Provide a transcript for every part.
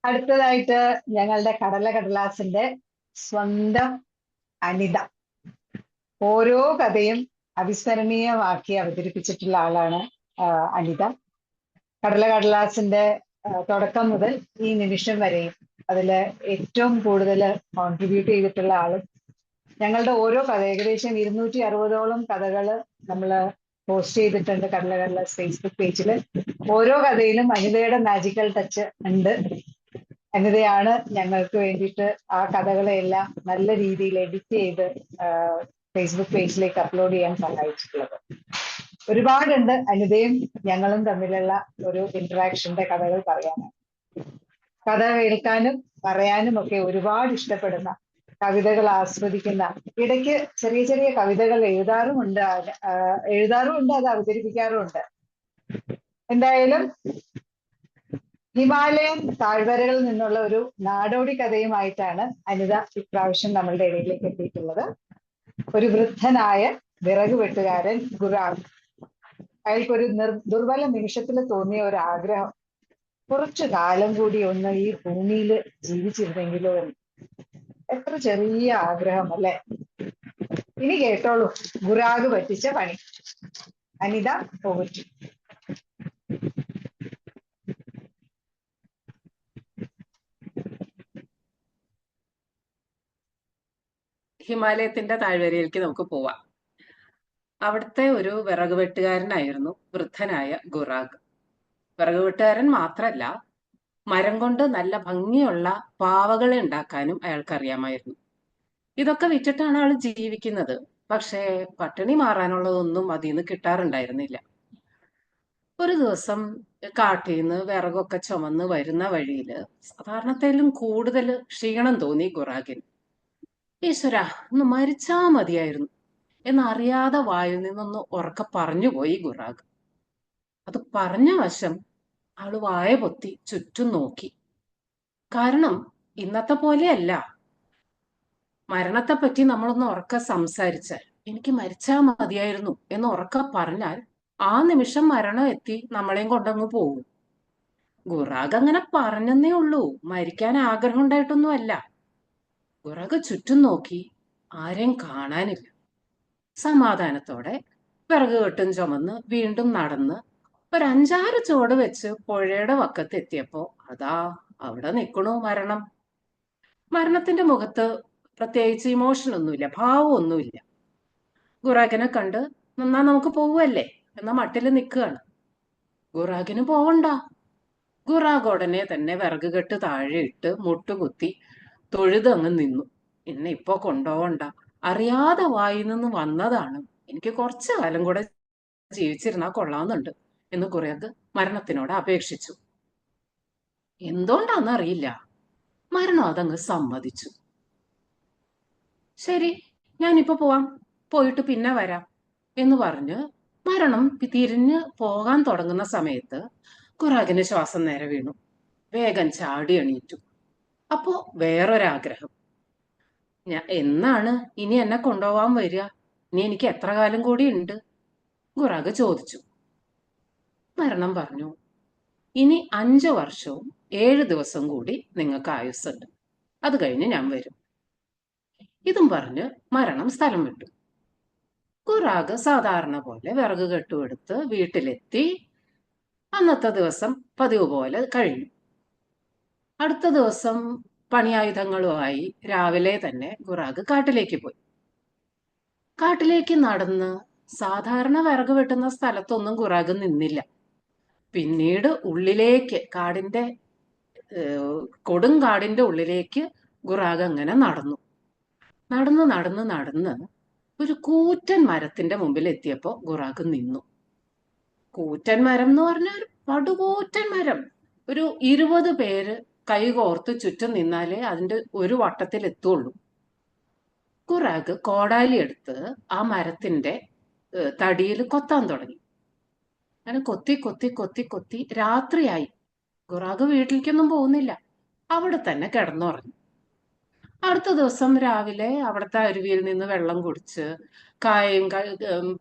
അടുത്തതായിട്ട് ഞങ്ങളുടെ കടലാസിന്റെ സ്വന്തം അനിത. ഓരോ കഥയും അവിസ്മരണീയമാക്കി അവതരിപ്പിച്ചിട്ടുള്ള ആളാണ് അനിത. കടലാസിന്റെ തുടക്കം മുതൽ ഈ നിമിഷം വരെയും അതില് ഏറ്റവും കൂടുതൽ കോൺട്രിബ്യൂട്ട് ചെയ്തിട്ടുള്ള ആളും. ഞങ്ങളുടെ ഓരോ കഥ ഏകദേശം 260ഓളം കഥകൾ നമ്മൾ പോസ്റ്റ് ചെയ്തിട്ടുണ്ട് കടലാസ് ഫേസ്ബുക്ക് പേജിൽ. ഓരോ കഥയിലും അനിതയുടെ മാജിക്കൽ ടച്ച് ഉണ്ട്. അനിതയാണ് ഞങ്ങൾക്ക് വേണ്ടിയിട്ട് ആ കഥകളെല്ലാം നല്ല രീതിയിൽ എഡിറ്റ് ചെയ്ത് ഫേസ്ബുക്ക് പേജിലേക്ക് അപ്ലോഡ് ചെയ്യാൻ സഹായിച്ചിട്ടുള്ളത്. ഒരുപാടുണ്ട് അനിതയും ഞങ്ങളും തമ്മിലുള്ള ഒരു ഇന്ററാക്ഷന്റെ കഥകൾ പറയാനാണ്. കഥ കേൾക്കാനും പറയാനും ഒക്കെ ഒരുപാട് ഇഷ്ടപ്പെടുന്ന, കവിതകൾ ആസ്വദിക്കുന്ന, ഇടയ്ക്ക് ചെറിയ ചെറിയ കവിതകൾ എഴുതാറുമുണ്ട്, അത് അവതരിപ്പിക്കാറുമുണ്ട്. എന്തായാലും ഹിമാലയൻ താഴ്വരകളിൽ നിന്നുള്ള ഒരു നാടോടി കഥയുമായിട്ടാണ് അനിത ഇപ്രാവശ്യം നമ്മളുടെ ഇടയിലേക്ക് എത്തിയിട്ടുള്ളത്. ഒരു വൃദ്ധനായ വിറക് വെട്ടുകാരൻ ഗുറാഗ്. അയാൾക്കൊരു ദുർബല നിമിഷത്തിൽ തോന്നിയ ഒരു ആഗ്രഹം, കുറച്ചു കാലം കൂടി ഒന്ന് ഈ ഭൂമിയിൽ ജീവിച്ചിരുന്നെങ്കിലോ എന്ന്. എത്ര ചെറിയ ആഗ്രഹം അല്ലെ? ഇനി കേട്ടോളൂ ഗുറാഗ് പറ്റിച്ച പണി. അനിത പോകച്ചു. ഹിമാലയത്തിന്റെ താഴ്വരയിലേക്ക് നമുക്ക് പോവാം. അവിടുത്തെ ഒരു വിറക് വെട്ടുകാരനായിരുന്നു വൃദ്ധനായ ഗുറാഗ്. വിറക് വെട്ടുകാരൻ മാത്രല്ല, മരം കൊണ്ട് നല്ല ഭംഗിയുള്ള പാവകളെ ഉണ്ടാക്കാനും അയാൾക്കറിയാമായിരുന്നു. ഇതൊക്കെ വിറ്റിട്ടാണ് ആൾ ജീവിക്കുന്നത്. പക്ഷേ പട്ടിണി മാറാനുള്ളതൊന്നും അതിൽ നിന്ന് കിട്ടാറുണ്ടായിരുന്നില്ല. ഒരു ദിവസം കാട്ടിൽ നിന്ന് വിറകൊക്കെ ചുമന്ന് വരുന്ന വഴിയില് സാധാരണത്തേലും കൂടുതൽ ക്ഷീണം തോന്നി ഗുറാഗിന്. ഈശ്വര, ഒന്ന് മരിച്ചാ മതിയായിരുന്നു എന്നറിയാതെ വായിൽ നിന്നൊന്ന് ഉറക്കെ പറഞ്ഞുപോയി ഗുറാഗ്. അത് പറഞ്ഞ വശം ആള് വായ പൊത്തി ചുറ്റും നോക്കി. കാരണം ഇന്നത്തെ പോലെയല്ല. മരണത്തെപ്പറ്റി നമ്മളൊന്ന് ഉറക്കെ സംസാരിച്ചാൽ, എനിക്ക് മരിച്ചാ മതിയായിരുന്നു എന്ന് ഉറക്കെ പറഞ്ഞാൽ ആ നിമിഷം മരണം എത്തി നമ്മളെയും കൊണ്ടങ്ങ് പോകും. ഗുറാഗ് അങ്ങനെ പറഞ്ഞെന്നേ ഉള്ളൂ, മരിക്കാൻ ആഗ്രഹം ഉണ്ടായിട്ടൊന്നുമല്ല. ഗുറാഗ് ചുറ്റും നോക്കി, ആരെയും കാണാനില്ല. സമാധാനത്തോടെ വിറക് കെട്ടും ചുമന്ന് വീണ്ടും നടന്ന് ഒരു 5-6 ചുവട് വെച്ച് പുഴയുടെ വക്കത്ത് എത്തിയപ്പോ അതാ അവിടെ നിൽക്കണു മരണം. മരണത്തിന്റെ മുഖത്ത് പ്രത്യേകിച്ച് ഇമോഷൻ ഒന്നുമില്ല, ഭാവമൊന്നുമില്ല. ഗുറാഗിനെ കണ്ട് നന്നാ നമുക്ക് പോവല്ലേ എന്ന മട്ടില് നിൽക്കുകയാണ്. ഗുറാഗിന് പോവണ്ട. ഗുറാഗ് ഉടനെ തന്നെ വിറക് കെട്ട് താഴെ ഇട്ട് മുട്ടുകുത്തി തൊഴുതങ്ങ് നിന്നു. എന്നെ ഇപ്പൊ കൊണ്ടുപോവണ്ട, അറിയാതെ വായിൽ നിന്ന് വന്നതാണ്, എനിക്ക് കുറച്ചു കാലം കൂടെ ജീവിച്ചിരുന്നാ കൊള്ളാവുന്നുണ്ട് എന്ന് ഗുറാഗ് മരണത്തിനോട് അപേക്ഷിച്ചു. എന്തുകൊണ്ടാന്നറിയില്ല, മരണം അതങ്ങ് സമ്മതിച്ചു. ശരി, ഞാനിപ്പോ പോവാം, പോയിട്ട് പിന്നെ വരാം എന്ന് പറഞ്ഞ് മരണം തിരിഞ്ഞ് പോകാൻ തുടങ്ങുന്ന സമയത്ത് ഗുറാഗിന് ശ്വാസം നേരെ വീണു. വേഗം ചാടി എണീറ്റു. അപ്പോ വേറൊരാഗ്രഹം, എന്നാണ് ഇനി എന്നെ കൊണ്ടുപോവാൻ വരിക? ഇനി എനിക്ക് എത്ര കാലം കൂടി ഉണ്ട്? ഗുറാഗ് ചോദിച്ചു. മരണം പറഞ്ഞു, ഇനി 5 വർഷവും 7 ദിവസം കൂടി നിങ്ങൾക്ക് ആയുസ്സുണ്ട്, അത് കഴിഞ്ഞ് ഞാൻ വരും. ഇതും പറഞ്ഞ് മരണം സ്ഥലം വിട്ടു. ഗുറാഗ് സാധാരണ പോലെ വിറക് കെട്ടുമെടുത്ത് വീട്ടിലെത്തി. അന്നത്തെ ദിവസം പതിവ് പോലെ കഴിഞ്ഞു. അടുത്ത ദിവസം പണിയായുധങ്ങളുമായി രാവിലെ തന്നെ ഗുറാഗ് കാട്ടിലേക്ക് പോയി. കാട്ടിലേക്ക് നടന്ന് സാധാരണ വിറക് വെട്ടുന്ന സ്ഥലത്തൊന്നും ഗുറാഗ് നിന്നില്ല. പിന്നീട് ഉള്ളിലേക്ക്, കൊടുങ്കാടിന്റെ ഉള്ളിലേക്ക് ഗുറാഗ് അങ്ങനെ നടന്നു. നടന്ന് ഒരു കൂറ്റൻ മരത്തിന്റെ മുമ്പിൽ എത്തിയപ്പോ ഗുറാഗ് നിന്നു. കൂറ്റൻ മരം എന്ന് പറഞ്ഞാൽ പടുകൂറ്റൻ മരം. ഒരു 20 പേര് കൈകോർത്ത് ചുറ്റും നിന്നാലേ അതിന്റെ ഒരു വട്ടത്തിൽ എത്തുള്ളൂ. ഗുറാഗ് കോടാലി എടുത്ത് ആ മരത്തിന്റെ തടിയിൽ കൊത്താൻ തുടങ്ങി. അങ്ങനെ കൊത്തി രാത്രിയായി. ഗുറാഗ് വീട്ടിലേക്കൊന്നും പോകുന്നില്ല, അവിടെ തന്നെ കിടന്നുറങ്ങി. അടുത്ത ദിവസം രാവിലെ അവിടുത്തെ അരുവിയിൽ നിന്ന് വെള്ളം കുടിച്ച് കായയും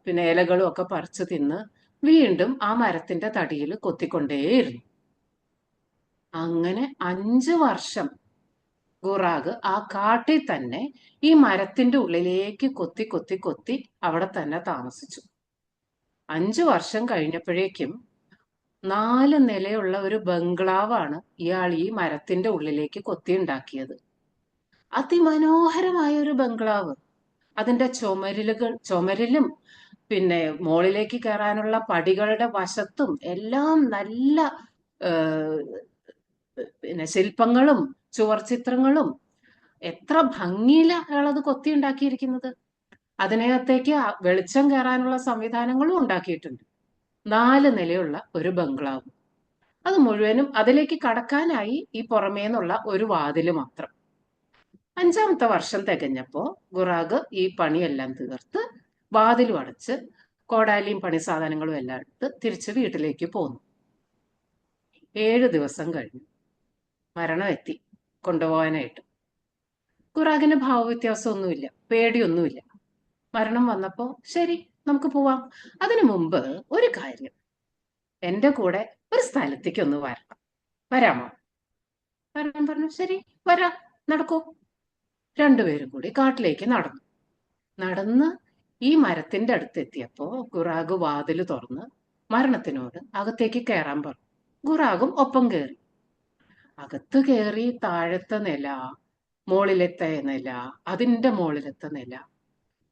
പിന്നെ ഇലകളും ഒക്കെ പറിച്ചു തിന്ന് വീണ്ടും ആ മരത്തിന്റെ തടിയിൽ കൊത്തിക്കൊണ്ടേയിരുന്നു. അങ്ങനെ 5 വർഷം ഗുറാഗ് ആ കാട്ടിൽ തന്നെ ഈ മരത്തിന്റെ ഉള്ളിലേക്ക് കൊത്തി കൊത്തി കൊത്തി അവിടെ തന്നെ താമസിച്ചു. 5 വർഷം കഴിഞ്ഞപ്പോഴേക്കും 4 നിലയുള്ള ഒരു ബംഗ്ലാവാണ് ഇയാൾ ഈ മരത്തിന്റെ ഉള്ളിലേക്ക് കൊത്തിയുണ്ടാക്കിയത്. അതിമനോഹരമായ ഒരു ബംഗ്ലാവ്. അതിന്റെ ചുമരിലും പിന്നെ മോളിലേക്ക് കയറാനുള്ള പടികളുടെ വശത്തും എല്ലാം നല്ല പിന്നെ ശില്പങ്ങളും ചുവർച്ചിത്രങ്ങളും. എത്ര ഭംഗിയില അയാളത് കൊത്തിയുണ്ടാക്കിയിരിക്കുന്നത്. അതിനകത്തേക്ക് വെളിച്ചം കയറാനുള്ള സംവിധാനങ്ങളും ഉണ്ടാക്കിയിട്ടുണ്ട്. 4 നിലയുള്ള ഒരു ബംഗ്ലാവ്. അത് മുഴുവനും അതിലേക്ക് കടക്കാനായി ഈ പുറമേന്നുള്ള ഒരു വാതില് മാത്രം. 5-മത്തെ വർഷം തികഞ്ഞപ്പോ ഗുറാഗ് ഈ പണിയെല്ലാം തീർത്ത് വാതിലും അടച്ച് കോടാലിയും പണി സാധനങ്ങളും എല്ലാം എടുത്ത് തിരിച്ച് വീട്ടിലേക്ക് പോന്നു. 7 ദിവസം കഴിഞ്ഞു. മരണം എത്തി കൊണ്ടുപോകാനായിട്ട്. ഗുറാഗിന് ഭാവവ്യത്യാസമൊന്നുമില്ല, പേടിയൊന്നുമില്ല. മരണം വന്നപ്പോ ശരി, നമുക്ക് പോവാം. അതിനു മുമ്പ് ഒരു കാര്യം, എന്റെ കൂടെ ഒരു സ്ഥലത്തേക്ക് ഒന്ന് വരാമോ? മരണം പറഞ്ഞു, ശരി വരാം, നടക്കൂ. രണ്ടുപേരും കൂടി കാട്ടിലേക്ക് നടന്ന് ഈ മരത്തിന്റെ അടുത്തെത്തിയപ്പോ ഗുറാഗ് വാതില് തുറന്ന് മരണത്തിനോട് അകത്തേക്ക് കയറാൻ പറഞ്ഞു. ഗുറാഗും ഒപ്പം കയറി. അകത്ത് കയറി താഴത്തെ നില, മോളിലത്തെ നില, അതിന്റെ മോളിലത്തെ നില.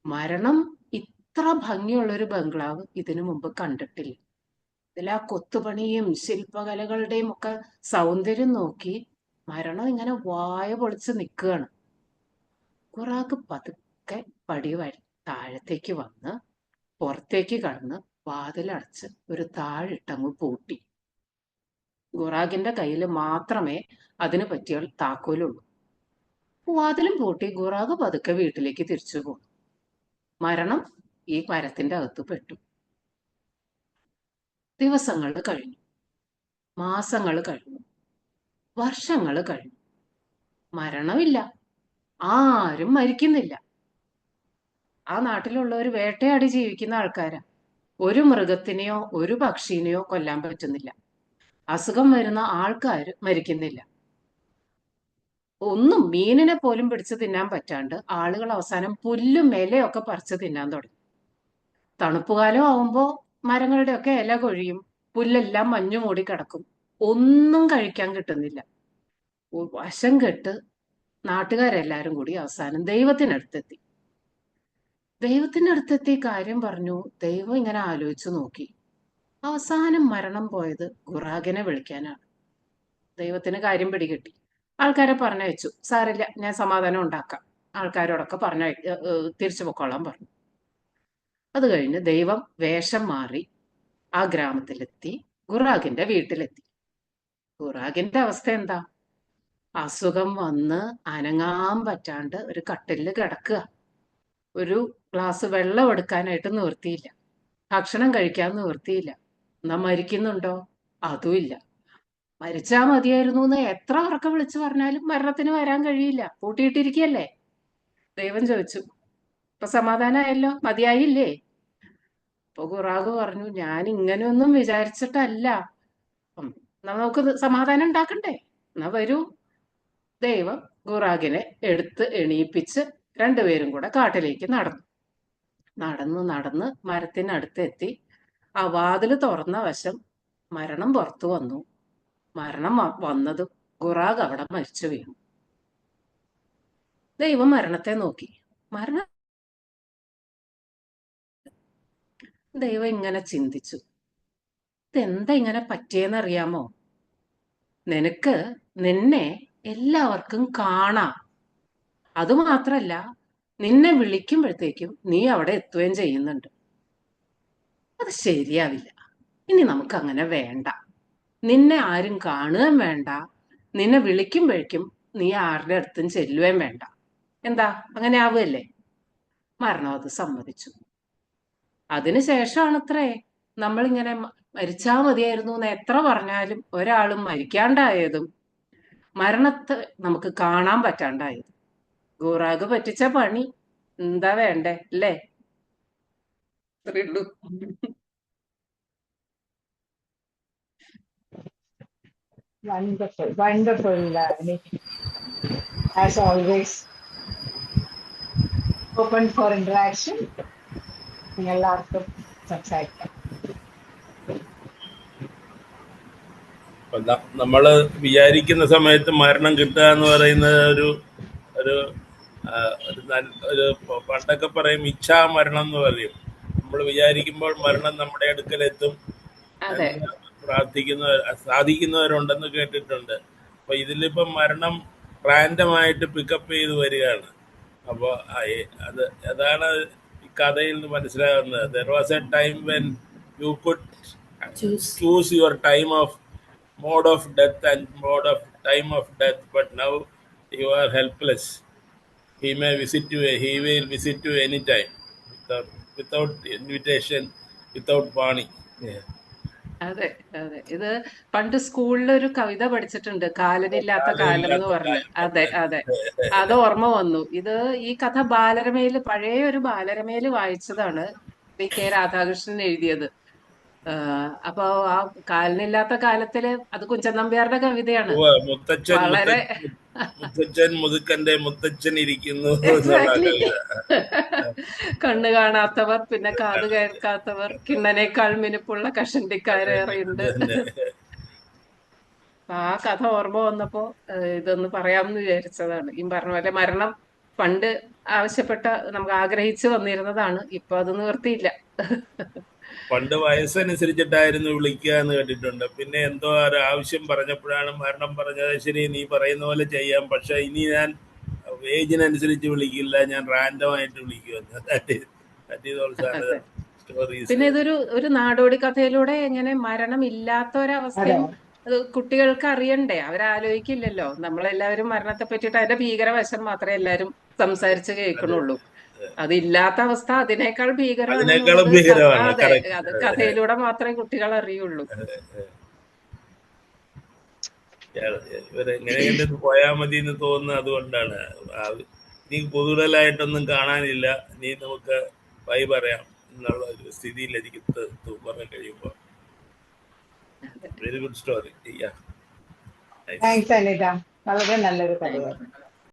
മരണം ഇത്ര ഭംഗിയുള്ളൊരു ബംഗ്ലാവ് ഇതിനു മുമ്പ് കണ്ടിട്ടില്ല. ഇതിലാ കൊത്തുപണിയും ശില്പകലകളുടെയും ഒക്കെ സൗന്ദര്യം നോക്കി മരണം ഇങ്ങനെ വായ പൊളിച്ച് നിൽക്കുകയാണ്. ഗുറാഗ് പതുക്കെ പടി വഴി താഴത്തേക്ക് വന്ന് പുറത്തേക്ക് കടന്ന് വാതിലടച്ച് ഒരു താഴിട്ടങ്ങ് പൂട്ടി. ഗുറാഗിന്റെ കയ്യിൽ മാത്രമേ അതിന് പറ്റിയ താക്കോലുള്ളൂ. വാതിലും പൂട്ടി ഗുറാഗ് പതുക്കെ വീട്ടിലേക്ക് തിരിച്ചു പോന്നു. മരണം ഈ മരത്തിന്റെ അകത്ത് പെട്ടു. ദിവസങ്ങൾ കഴിഞ്ഞു, മാസങ്ങൾ കഴിഞ്ഞു, വർഷങ്ങൾ കഴിഞ്ഞു. മരണമില്ല, ആരും മരിക്കുന്നില്ല. ആ നാട്ടിലുള്ളവർ വേട്ടയാടി ജീവിക്കുന്ന ആൾക്കാരാ. ഒരു മൃഗത്തിനെയോ ഒരു പക്ഷിനെയോ കൊല്ലാൻ പറ്റുന്നില്ല. അസുഖം വരുന്ന ആൾക്കാർ മരിക്കുന്നില്ല. ഒന്നും മീനിനെ പോലും പിടിച്ച് തിന്നാൻ പറ്റാണ്ട് ആളുകൾ അവസാനം പുല്ലും ഇലയൊക്കെ പറിച്ച് തിന്നാൻ തുടങ്ങി. തണുപ്പുകാലം ആവുമ്പോ മരങ്ങളുടെ ഒക്കെ ഇല കൊഴിയും, പുല്ലെല്ലാം മഞ്ഞു മൂടി കിടക്കും. ഒന്നും കഴിക്കാൻ കിട്ടുന്നില്ല. വശം കെട്ട് നാട്ടുകാരെല്ലാരും കൂടി അവസാനം ദൈവത്തിനടുത്തെത്തി. ദൈവത്തിനടുത്തെത്തി കാര്യം പറഞ്ഞു. ദൈവം ഇങ്ങനെ ആലോചിച്ചു നോക്കി. അവസാനം മരണം പോയത് ഗുറാഗിനെ വിളിക്കാനാണ്. ദൈവത്തിന് കാര്യം പിടികിട്ടി. ആൾക്കാരെ പറഞ്ഞയച്ചു. സാരില്ല, ഞാൻ സമാധാനം ഉണ്ടാക്കാം, ആൾക്കാരോടൊക്കെ തിരിച്ചു പൊക്കോളാൻ പറഞ്ഞു. അത് കഴിഞ്ഞ് ദൈവം വേഷം മാറി ആ ഗ്രാമത്തിലെത്തി, ഗുറാഗിന്റെ വീട്ടിലെത്തി. ഗുറാഗിന്റെ അവസ്ഥ എന്താ? അസുഖം വന്ന് അനങ്ങാൻ പറ്റാണ്ട് ഒരു കട്ടിലില് കിടക്കുക. ഒരു ഗ്ലാസ് വെള്ളം എടുക്കാനായിട്ട് നിവൃത്തിയില്ല, ഭക്ഷണം കഴിക്കാൻ നിവൃത്തിയില്ല. എന്നാ മരിക്കുന്നുണ്ടോ? അതുമില്ല. മരിച്ചാ മതിയായിരുന്നു എന്ന് എത്ര ഉറക്കം വിളിച്ചു പറഞ്ഞാലും മരണത്തിന് വരാൻ കഴിയില്ല, പൂട്ടിയിട്ടിരിക്കല്ലേ. ദൈവം ചോദിച്ചു, ഇപ്പൊ സമാധാനമായല്ലോ, മതിയായില്ലേ? അപ്പൊ ഗുറാഗ് പറഞ്ഞു, ഞാൻ ഇങ്ങനെയൊന്നും വിചാരിച്ചിട്ടല്ല. നമുക്ക് സമാധാനം ഉണ്ടാക്കണ്ടേ, എന്നാ വരൂ. ദൈവം ഗുറാഗിനെ എടുത്ത് എണീപ്പിച്ച് രണ്ടുപേരും കൂടെ കാട്ടിലേക്ക് നടന്ന് മരത്തിനടുത്തെത്തി. ആ വാതില് തുറന്ന വശം മരണം പുറത്തു വന്നു. മരണം വന്നതും ഗുറാഗ് അവിടെ മരിച്ചു വീണു. ദൈവം മരണത്തെ നോക്കി. ദൈവം ഇങ്ങനെ ചിന്തിച്ചു, ഇതെന്താ ഇങ്ങനെ പറ്റിയെന്നറിയാമോ? നിന്നെ എല്ലാവർക്കും കാണാം. അതുമാത്രല്ല, നിന്നെ വിളിക്കുമ്പോഴത്തേക്കും നീ അവിടെ എത്തുകയും ചെയ്യുന്നുണ്ട്. അത് ശരിയാവില്ല. ഇനി നമുക്ക് അങ്ങനെ വേണ്ട. നിന്നെ ആരും കാണുകയും വേണ്ട, നിന്നെ വിളിക്കുമ്പോഴേക്കും നീ ആരുടെ അടുത്തും ചെല്ലുകയും വേണ്ട. എന്താ, അങ്ങനെ ആവുകയല്ലേ? മരണം അത് സമ്മതിച്ചു. അതിനുശേഷമാണത്രേ നമ്മളിങ്ങനെ മരിച്ചാ മതിയായിരുന്നു എന്ന് എത്ര പറഞ്ഞാലും ഒരാളും മരിക്കാണ്ടായതും മരണത്തെ നമുക്ക് കാണാൻ പറ്റാണ്ടായതും. ഗുറാഗ് പറ്റിച്ച പണി. എന്താ വേണ്ടേ അല്ലേ? അത്രേ ഉള്ളൂ. Wonderful, wonderful, Nick. As always, open for interaction. എല്ലാവർക്കും സംസാരിക്കാം. നമ്മള് വിചാരിക്കുന്ന സമയത്ത് മരണം കിട്ടുക എന്ന് പറയുന്നത് ഒരു ഒരു ഒരു പണ്ടൊക്കെ പറയും ഇച്ഛാ മരണം എന്ന് പറയും. നമ്മൾ വിചാരിക്കുമ്പോൾ മരണം നമ്മുടെ അടുക്കലെത്തും എന്ന് സാധിക്കുന്നവരുണ്ടെന്ന് കേട്ടിട്ടുണ്ട്. അപ്പൊ ഇതിലിപ്പം മരണം റാൻഡമായിട്ട് പിക്കപ്പ് ചെയ്ത് വരികയാണ്. അപ്പോൾ അതാണ് ഈ കഥയിൽ നിന്ന് മനസ്സിലാകുന്നത്. There was A time when you could choose your time of mode of death and mode of time of death, but now you are helpless. He will visit you anytime without invitation, without warning. അതെ അതെ, ഇത് പണ്ട് സ്കൂളിൽ ഒരു കവിത പഠിച്ചിട്ടുണ്ട്, കാലനില്ലാത്ത കാലം എന്ന് പറഞ്ഞ്. അതെ അതെ, അത് ഓർമ്മ വന്നു. ഇത് ഈ കഥ പഴയ ഒരു ബാലരമയില് വായിച്ചതാണ്, VK രാധാകൃഷ്ണൻ എഴുതിയത്. അപ്പൊ ആ കാലനില്ലാത്ത കാലത്തില് അത് കുഞ്ചൻ നമ്പ്യാരുടെ കവിതയാണ്. വളരെ മുത്തച്ഛൻ മുതുക്കന്റെ മുത്തച്ഛൻ ഇരിക്കുന്നു. കണ്ണു കാണാത്തവർ, പിന്നെ കാത് കേൾക്കാത്തവർ, കിണ്ണനേക്കാൾ മിനുപ്പുള്ള കഷണ്ടിക്കാരേറെയുണ്ട്. ആ കഥ ഓർമ്മ വന്നപ്പോ ഇതൊന്ന് പറയാമെന്ന് വിചാരിച്ചതാണ്. ഈ പറഞ്ഞ പോലെ മരണം പണ്ട് നമുക്ക് ആഗ്രഹിച്ചു വന്നിരുന്നതാണ്, ഇപ്പൊ അത് നിവർത്തിയില്ല. പണ്ട് വയസ്സനുസരിച്ചിട്ടായിരുന്നു വിളിക്കുക എന്ന് കേട്ടിട്ടുണ്ട്. പിന്നെ എന്തോ ഒരു ആവശ്യം പറഞ്ഞപ്പോഴാണ് മരണം പറഞ്ഞത്, ശരി നീ പറയുന്ന പോലെ ചെയ്യാം, പക്ഷെ ഇനി ഞാൻ ഏജിനനുസരിച്ച് വിളിക്കില്ല, ഞാൻ റാൻഡമായിട്ട് വിളിക്കുമെന്ന്. പിന്നെ ഇതൊരു നാടോടി കഥയിലൂടെ എങ്ങനെ മരണം ഇല്ലാത്ത ഒരവസ്ഥയും അത് കുട്ടികൾക്ക് അറിയണ്ടേ, അവരാലോചിക്കില്ലല്ലോ. നമ്മളെല്ലാവരും മരണത്തെ പറ്റിയിട്ട് അതിന്റെ ഭീകരവശം മാത്രമേ എല്ലാവരും സംസാരിച്ച് കേൾക്കണുള്ളൂ. അതില്ലാത്ത അവസ്ഥ അതിനേക്കാൾ ഭീകരമാണ്. അതെ, അത് കഥയിലൂടെ മാത്രമേ കുട്ടികൾ അറിയുള്ളൂ. ഇവരെങ്ങനെയെങ്കിലും പോയാ മതി എന്ന് തോന്നുന്നത് അതുകൊണ്ടാണ്. നീ കൂടുതലായിട്ടൊന്നും കാണാനില്ല, നീ നമുക്ക് ബൈ പറയാം എന്നുള്ള ഒരു സ്ഥിതിയിലേക്ക് പറഞ്ഞു കഴിയുമ്പോ. Very good story. Thanks Anita, വളരെ നല്ലൊരു കഥയായിരുന്നു.